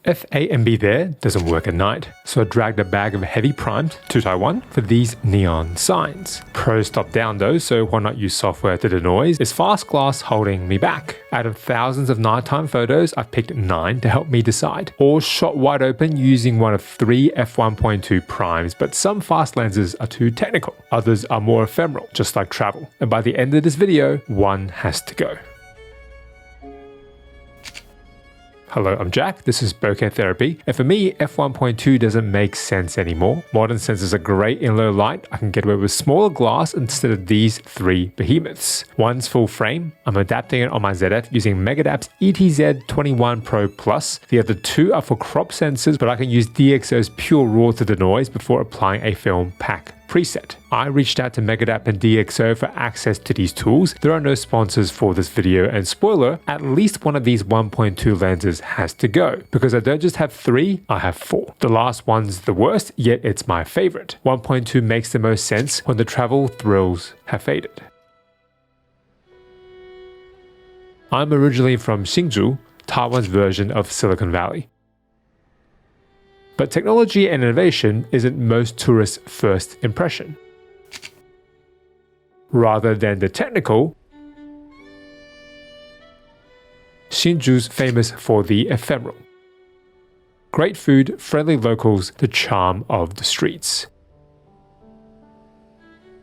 F, A and B there doesn't work at night, so I dragged a bag of heavy primes to Taiwan for these neon signs. Pros stop down though, so why not use software to denoise? Is fast glass holding me back? Out of thousands of nighttime photos, I've picked 9 to help me decide. All shot wide open using one of 3 F1.2 primes, but some fast lenses are too technical. Others are more ephemeral, just like travel. And by the end of this video, one has to go. Hello, I'm Jack, this is Bokeh Therapy, and for me, F1.2 doesn't make sense anymore. Modern sensors are great in low light, I can get away with smaller glass instead of these 3 behemoths. One's full frame, I'm adapting it on my ZF using Megadap's ETZ21 Pro Plus. The other 2 are for crop sensors, but I can use DxO's pure raw to denoise before applying a film pack preset. I reached out to Megadap and DxO for access to these tools. There are no sponsors for this video, and spoiler, at least one of these 1.2 lenses has to go, because I don't just have 3, I have 4. The last one's the worst, yet it's my favorite. 1.2 makes the most sense when the travel thrills have faded. I'm originally from Shingu, Taiwan's version of Silicon Valley. But technology and innovation isn't most tourists' first impression. Rather than the technical, Hsinchu's famous for the ephemeral. Great food, friendly locals, the charm of the streets.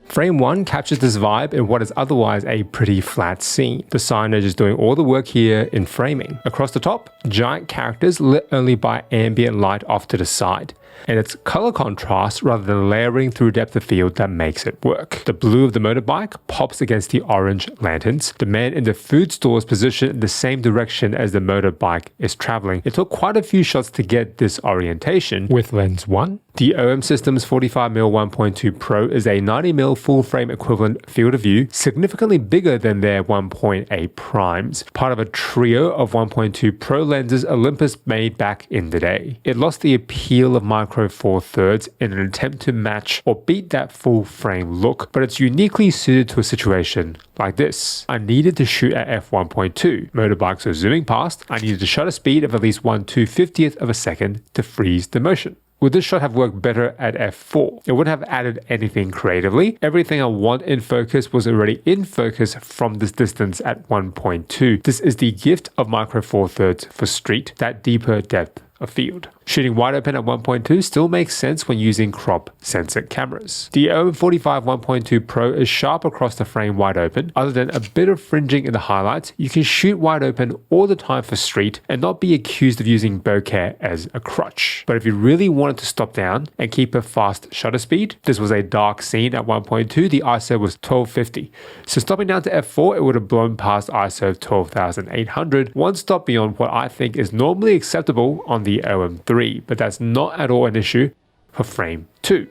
Frame 1 captures this vibe in what is otherwise a pretty flat scene. The signage is doing all the work here in framing. Across the top, giant characters lit only by ambient light off to the side. And it's color contrast rather than layering through depth of field that makes it work. The blue of the motorbike pops against the orange lanterns. The man in the food store is positioned in the same direction as the motorbike is traveling. It took quite a few shots to get this orientation with lens 1. The OM System's 45mm 1.2 Pro is a 90mm full frame equivalent field of view, significantly bigger than their 1.8 primes, part of a trio of 1.2 Pro lenses Olympus made back in the day. It lost the appeal of Micro Four Thirds in an attempt to match or beat that full frame look, but it's uniquely suited to a situation like this. I needed to shoot at f1.2. Motorbikes were zooming past. I needed a shutter speed of at least 1/250th of a second to freeze the motion. Would this shot have worked better at f4? It wouldn't have added anything creatively. Everything I want in focus was already in focus from this distance at 1.2. This is the gift of Micro Four Thirds for street, that deeper depth of field. Shooting wide open at 1.2 still makes sense when using crop sensor cameras. The OM45 1.2 Pro is sharp across the frame wide open. Other than a bit of fringing in the highlights, you can shoot wide open all the time for street and not be accused of using bokeh as a crutch. But if you really wanted to stop down and keep a fast shutter speed, this was a dark scene at 1.2, the ISO was 1250. So stopping down to f4, it would have blown past ISO of 12,800, one stop beyond what I think is normally acceptable on the OM3. But that's not at all an issue for frame 2.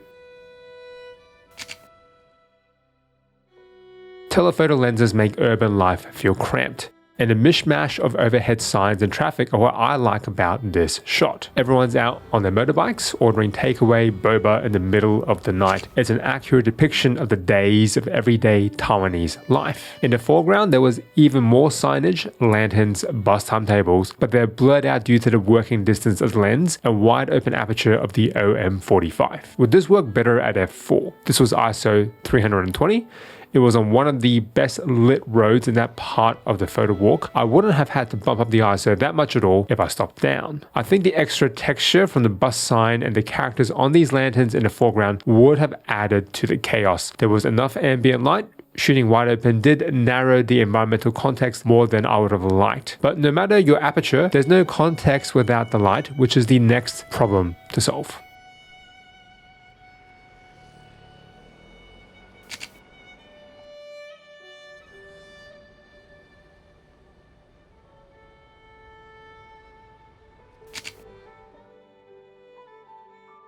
Telephoto lenses make urban life feel cramped, and a mishmash of overhead signs and traffic are what I like about this shot. Everyone's out on their motorbikes, ordering takeaway boba in the middle of the night. It's an accurate depiction of the days of everyday Taiwanese life. In the foreground, there was even more signage, lanterns, bus timetables, but they're blurred out due to the working distance of the lens and wide open aperture of the OM45. Would this work better at f4? This was ISO 320. It was on one of the best lit roads in that part of the photo walk. I wouldn't have had to bump up the ISO that much at all if I stopped down. I think the extra texture from the bus sign and the characters on these lanterns in the foreground would have added to the chaos. There was enough ambient light. Shooting wide open did narrow the environmental context more than I would have liked. But no matter your aperture, there's no context without the light, which is the next problem to solve.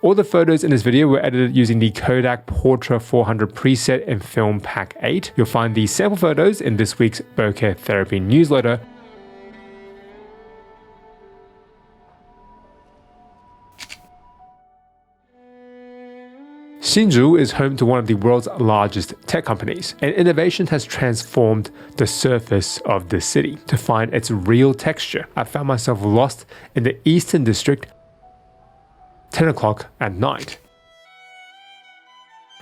All the photos in this video were edited using the Kodak Portra 400 preset in Film Pack 8. You'll find the sample photos in this week's Bokeh Therapy newsletter. Shingu is home to one of the world's largest tech companies, and innovation has transformed the surface of the city. To find its real texture, I found myself lost in the Eastern District, 10 o'clock at night.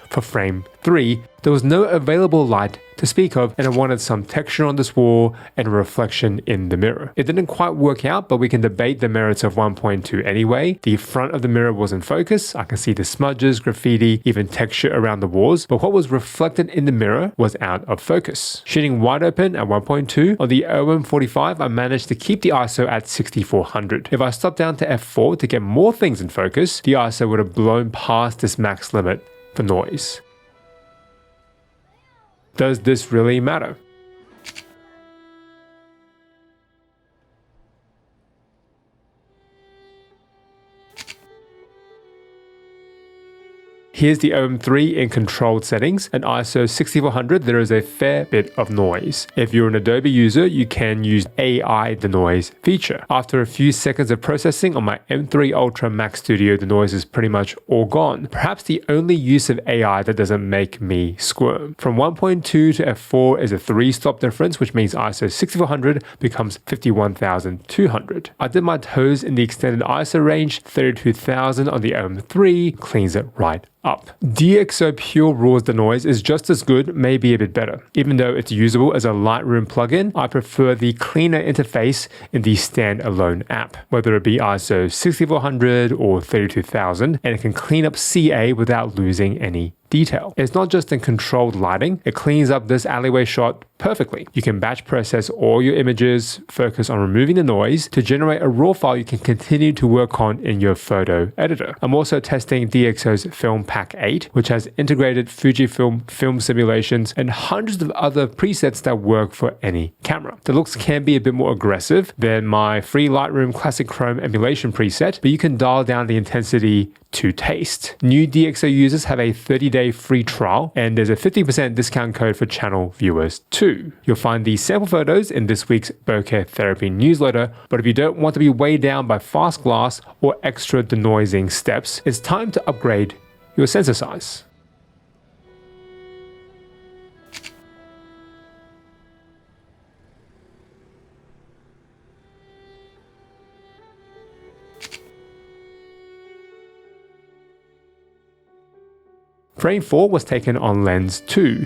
For frame 3, there was no available light to speak of, and I wanted some texture on this wall and a reflection in the mirror. It didn't quite work out, but we can debate the merits of 1.2 anyway. The front of the mirror was in focus. I can see the smudges, graffiti, even texture around the walls, but what was reflected in the mirror was out of focus. Shooting wide open at 1.2, on the F1.2, I managed to keep the ISO at 6400. If I stopped down to F4 to get more things in focus, the ISO would have blown past this max limit for noise. Does this really matter? Here's the OM3 in controlled settings. At ISO 6400, there is a fair bit of noise. If you're an Adobe user, you can use AI denoise feature. After a few seconds of processing on my M3 Ultra Max Studio, the noise is pretty much all gone. Perhaps the only use of AI that doesn't make me squirm. From 1.2 to F4 is a 3-stop difference, which means ISO 6400 becomes 51200. I did my toes in the extended ISO range, 32000 on the OM3, cleans it right up. DxO Pure Raws denoise is just as good, maybe a bit better. Even though it's usable as a Lightroom plugin, I prefer the cleaner interface in the standalone app, whether it be ISO 6400 or 32000, and it can clean up CA without losing any detail. It's not just in controlled lighting, it cleans up this alleyway shot perfectly. You can batch process all your images, focus on removing the noise to generate a raw file you can continue to work on in your photo editor. I'm also testing DxO's Film Pack 8, which has integrated Fujifilm film simulations and hundreds of other presets that work for any camera. The looks can be a bit more aggressive than my free Lightroom Classic Chrome emulation preset, but you can dial down the intensity to taste. New DxO users have a 30-day free trial, and there's a 50% discount code for channel viewers too. You'll find the sample photos in this week's Bokeh Therapy newsletter, but if you don't want to be weighed down by fast glass or extra denoising steps, it's time to upgrade your sensor size. Frame 4 was taken on lens 2.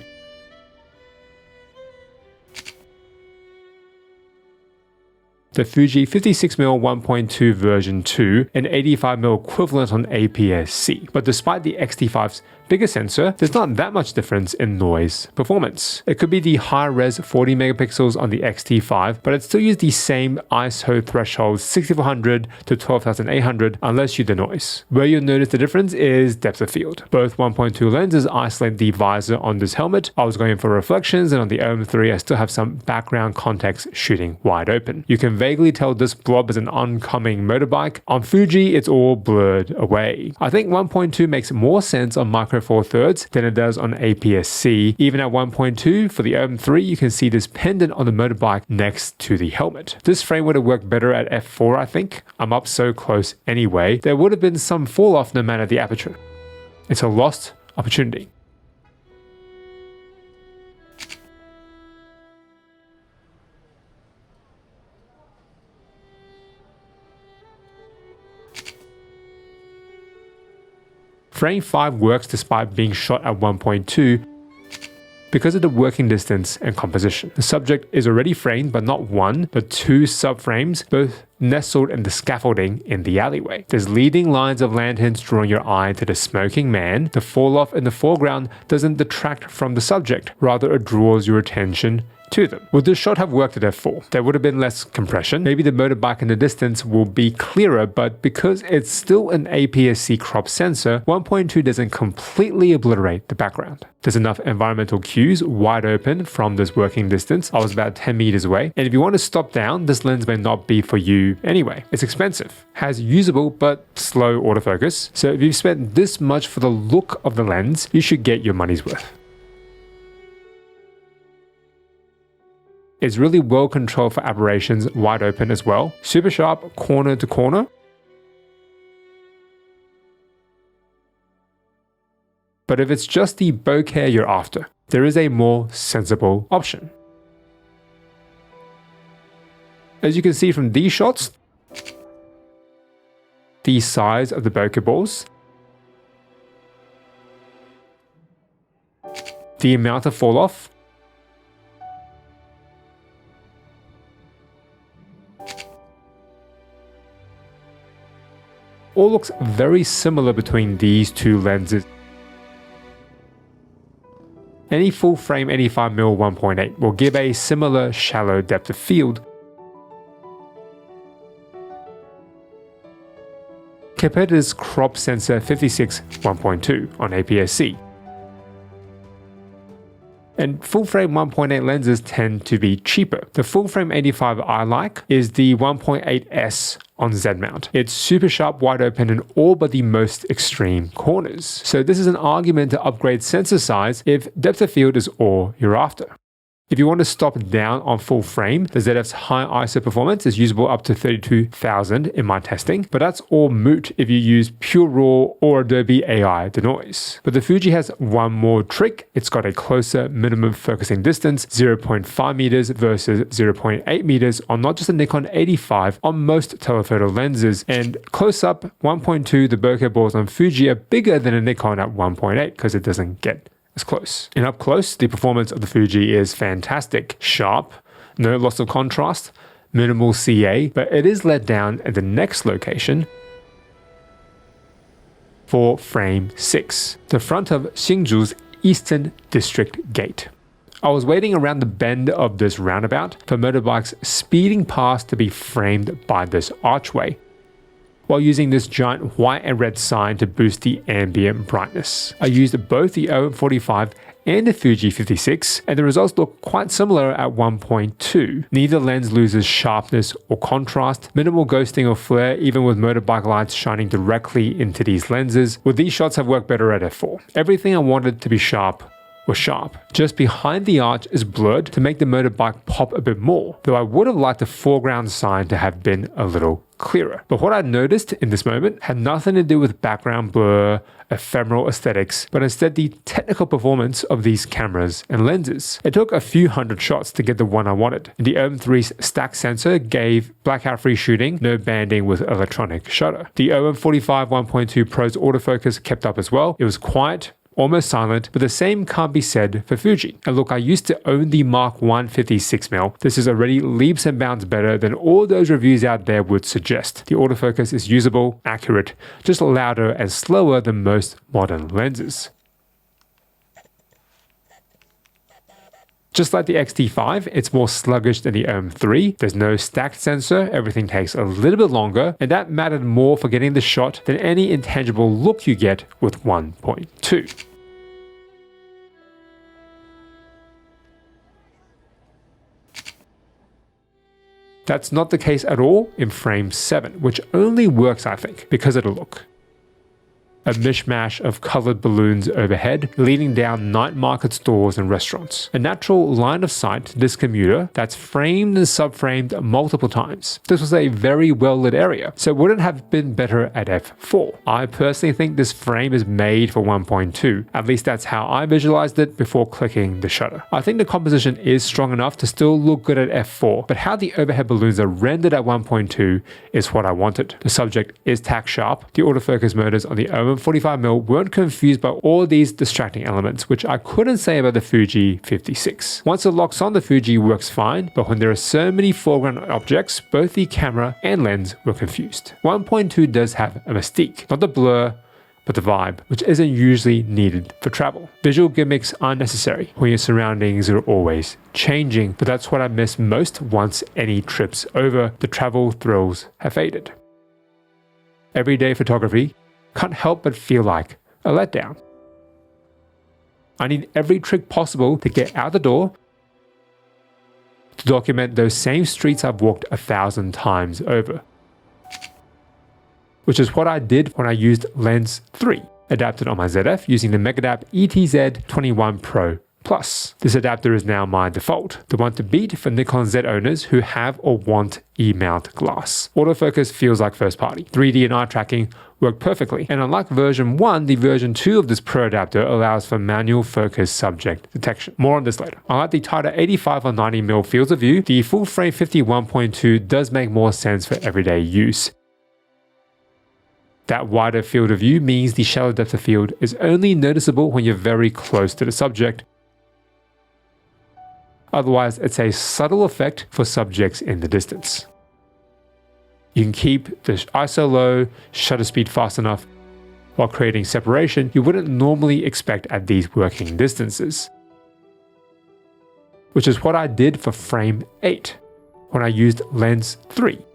The Fuji 56mm 1.2 version 2 and 85mm equivalent on APS-C. But despite the X-T5's bigger sensor, there's not that much difference in noise performance. It could be the high-res 40 megapixels on the X-T5, but it still uses the same ISO thresholds 6400 to 12800 unless you denoise. Where you'll notice the difference is depth of field. Both 1.2 lenses isolate the visor on this helmet. I was going for reflections, and on the OM3 I still have some background context shooting wide open. You can vaguely tell this blob is an oncoming motorbike. On Fuji, it's all blurred away. I think 1.2 makes more sense on Micro Four Thirds than it does on APS-C. Even at 1.2, for the OM3, you can see this pendant on the motorbike next to the helmet. This frame would have worked better at F4, I think. I'm up so close anyway. There would have been some fall off no matter the aperture. It's a lost opportunity. Frame 5 works despite being shot at 1.2 because of the working distance and composition. The subject is already framed, but not one, but two subframes, both nestled in the scaffolding in the alleyway. There's leading lines of lanterns drawing your eye to the smoking man. The fall off in the foreground doesn't detract from the subject, rather it draws your attention to them. Would this shot have worked at f4? There would have been less compression. Maybe the motorbike in the distance will be clearer, but because it's still an APS-C crop sensor, 1.2 doesn't completely obliterate the background. There's enough environmental cues wide open from this working distance. I was about 10 meters away. And if you want to stop down, this lens may not be for you anyway. It's expensive, has usable but slow autofocus. So if you've spent this much for the look of the lens, you should get your money's worth. It's really well controlled for aberrations wide open as well. Super sharp corner to corner. But if it's just the bokeh you're after, there is a more sensible option. As you can see from these shots, the size of the bokeh balls, the amount of fall off, all looks very similar between these two lenses. Any full frame 85mm 1.8 will give a similar shallow depth of field compared to this crop sensor 56 1.2 on APS-C. And full frame 1.8 lenses tend to be cheaper. The full frame 85 I like is the 1.8S on Z-mount. It's super sharp, wide open in all but the most extreme corners. So this is an argument to upgrade sensor size if depth of field is all you're after. If you want to stop down on full frame, the ZF's high ISO performance is usable up to 32,000 in my testing, but that's all moot if you use pure RAW or Adobe AI denoise. But the Fuji has one more trick. It's got a closer minimum focusing distance, 0.5 meters versus 0.8 meters on not just the Nikon 85, on most telephoto lenses, and close up 1.2, the bokeh balls on Fuji are bigger than a Nikon at 1.8 because it doesn't get as close. And up close, the performance of the Fuji is fantastic. Sharp, no loss of contrast, minimal CA, but it is let down at the next location for frame 6, the front of Shinju's Eastern District Gate. I was waiting around the bend of this roundabout for motorbikes speeding past to be framed by this archway, while using this giant white and red sign to boost the ambient brightness. I used both the OM45 and the Fuji 56, and the results look quite similar at 1.2. Neither lens loses sharpness or contrast, minimal ghosting or flare even with motorbike lights shining directly into these lenses. Well, these shots have worked better at f4. Everything I wanted to be sharp was sharp. Just behind the arch is blurred to make the motorbike pop a bit more, though I would have liked the foreground sign to have been a little clearer. But what I noticed in this moment had nothing to do with background blur, ephemeral aesthetics, but instead the technical performance of these cameras and lenses. It took a few hundred shots to get the one I wanted. The OM3's stack sensor gave blackout-free shooting, no banding with electronic shutter. The OM45 1.2 Pro's autofocus kept up as well. It was quiet, almost silent, but the same can't be said for Fuji. And look, I used to own the Mark 1 56mm. This is already leaps and bounds better than all those reviews out there would suggest. The autofocus is usable, accurate, just louder and slower than most modern lenses. Just like the X-T5, it's more sluggish than the OM3. There's no stacked sensor, everything takes a little bit longer, and that mattered more for getting the shot than any intangible look you get with 1.2. That's not the case at all in frame 7, which only works, I think, because of the look. A mishmash of colored balloons overhead, leading down night market stores and restaurants. A natural line of sight to this commuter that's framed and subframed multiple times. This was a very well lit area, so it wouldn't have been better at f4. I personally think this frame is made for 1.2, at least that's how I visualized it before clicking the shutter. I think the composition is strong enough to still look good at f4, but how the overhead balloons are rendered at 1.2 is what I wanted. The subject is tack sharp, the autofocus motors on the OM45mm weren't confused by all these distracting elements, which I couldn't say about the Fuji 56. Once it locks on, the Fuji works fine, but when there are so many foreground objects, both the camera and lens were confused. 1.2 does have a mystique, not the blur, but the vibe, which isn't usually needed for travel. Visual gimmicks are necessary when your surroundings are always changing, but that's what I miss most once any trip's over. The travel thrills have faded. Everyday photography can't help but feel like a letdown. I need every trick possible to get out the door to document those same streets I've walked 1,000 times over. Which is what I did when I used Lens 3, adapted on my ZF using the Megadap ETZ21 Pro+. Plus. This adapter is now my default, the one to beat for Nikon Z owners who have or want E-mount glass. Autofocus feels like first party. 3D and eye tracking work perfectly, and unlike version 1, the version 2 of this Pro adapter allows for manual focus subject detection. More on this later. Unlike the tighter 85 or 90mm fields of view, the full frame 51.2 does make more sense for everyday use. That wider field of view means the shallow depth of field is only noticeable when you're very close to the subject. Otherwise, it's a subtle effect for subjects in the distance. You can keep the ISO low, shutter speed fast enough, while creating separation you wouldn't normally expect at these working distances. Which is what I did for frame 8, when I used lens 3.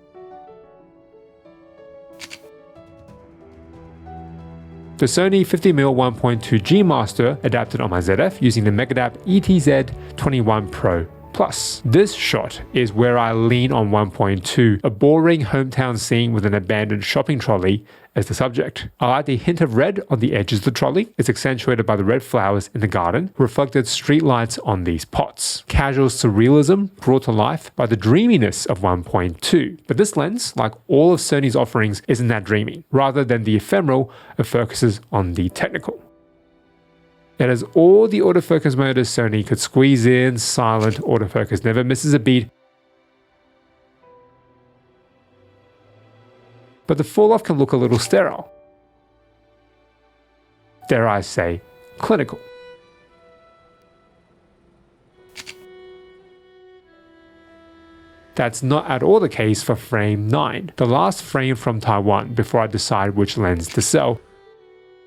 The Sony 50mm 1.2G Master adapted on my ZF using the Megadap ETZ21 Pro Plus. This shot is where I lean on 1.2, a boring hometown scene with an abandoned shopping trolley as the subject. I like the hint of red on the edges of the trolley. It's accentuated by the red flowers in the garden, reflected streetlights on these pots. Casual surrealism brought to life by the dreaminess of 1.2. But this lens, like all of Sony's offerings, isn't that dreamy. Rather than the ephemeral, it focuses on the technical. It has all the autofocus motors Sony could squeeze in. Silent autofocus never misses a beat. But the fall-off can look a little sterile. Dare I say, clinical. That's not at all the case for frame 9, the last frame from Taiwan before I decide which lens to sell.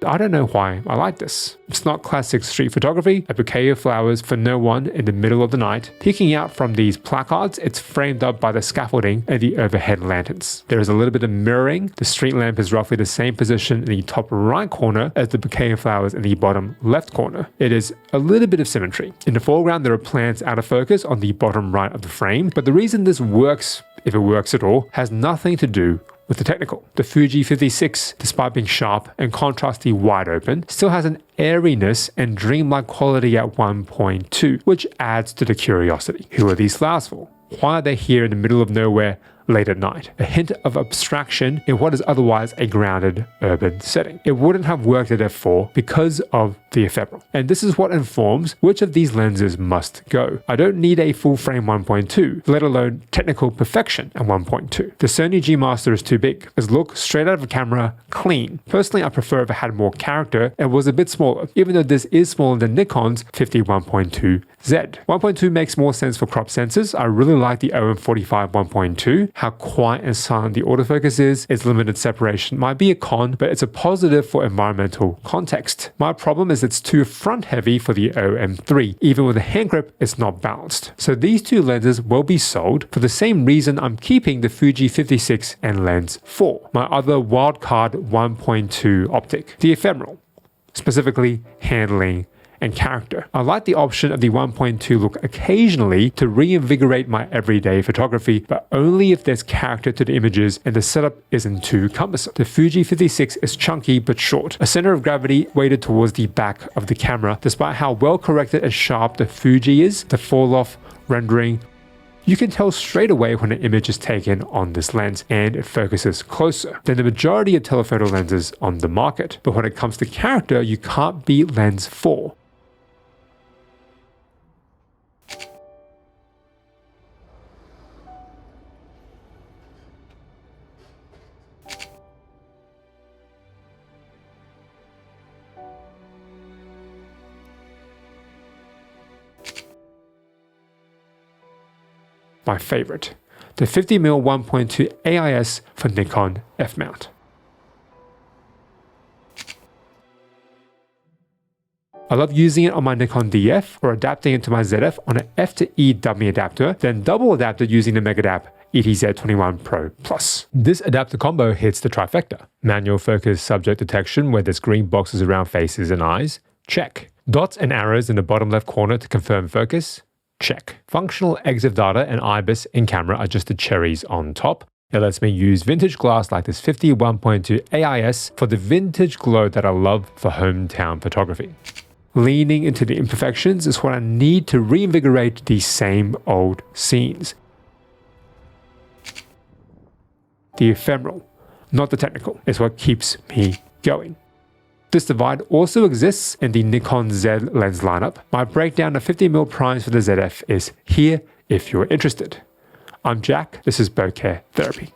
I don't know why I like this. It's not classic street photography, a bouquet of flowers for no one in the middle of the night. Peeking out from these placards, it's framed up by the scaffolding and the overhead lanterns. There is a little bit of mirroring. The street lamp is roughly the same position in the top right corner as the bouquet of flowers in the bottom left corner. It is a little bit of symmetry. In the foreground, there are plants out of focus on the bottom right of the frame, but the reason this works, if it works at all, has nothing to do with the technical. The Fuji 56, despite being sharp and contrasty wide open, still has an airiness and dreamlike quality at 1.2, which adds to the curiosity. Who are these flowers for? Why are they here in the middle of nowhere late at night? A hint of abstraction in what is otherwise a grounded urban setting. It wouldn't have worked at f4 because of the ephemeral. And this is what informs which of these lenses must go. I don't need a full frame 1.2, let alone technical perfection at 1.2. The Sony G Master is too big. Its look straight out of a camera, clean. Personally, I prefer if it had more character and was a bit smaller, even though this is smaller than Nikon's 51.2Z. 1.2 makes more sense for crop sensors. I really like the OM45 1.2. How quiet and silent the autofocus is, its limited separation might be a con, but it's a positive for environmental context. My problem is it's too front heavy for the OM3. Even with a hand grip, it's not balanced. So these two lenses will be sold for the same reason I'm keeping the Fuji 56 and lens 4, my other wildcard 1.2 optic, the ephemeral, specifically handling and character. I like the option of the 1.2 look occasionally to reinvigorate my everyday photography, but only if there's character to the images and the setup isn't too cumbersome. The Fuji 56 is chunky but short, a center of gravity weighted towards the back of the camera. Despite how well corrected and sharp the Fuji is, the fall-off rendering, you can tell straight away when an image is taken on this lens and it focuses closer than the majority of telephoto lenses on the market. But when it comes to character, you can't beat lens 4. My favorite, the 50mm 1.2 AIS for Nikon F-mount. I love using it on my Nikon DF or adapting it to my ZF on an F to E dummy adapter, then double adapted using the Megadap ETZ21 Pro Plus. This adapter combo hits the trifecta. Manual focus subject detection where there's green boxes around faces and eyes, check. Dots and arrows in the bottom left corner to confirm focus, check. Functional EXIF data and IBIS in camera are just the cherries on top. It lets me use vintage glass like this 51.2 AIS for the vintage glow that I love for hometown photography. Leaning into the imperfections is what I need to reinvigorate these same old scenes. The ephemeral, not the technical, is what keeps me going. This divide also exists in the Nikon Z lens lineup. My breakdown of 50mm primes for the ZF is here if you're interested. I'm Jack, this is Bokeh Therapy.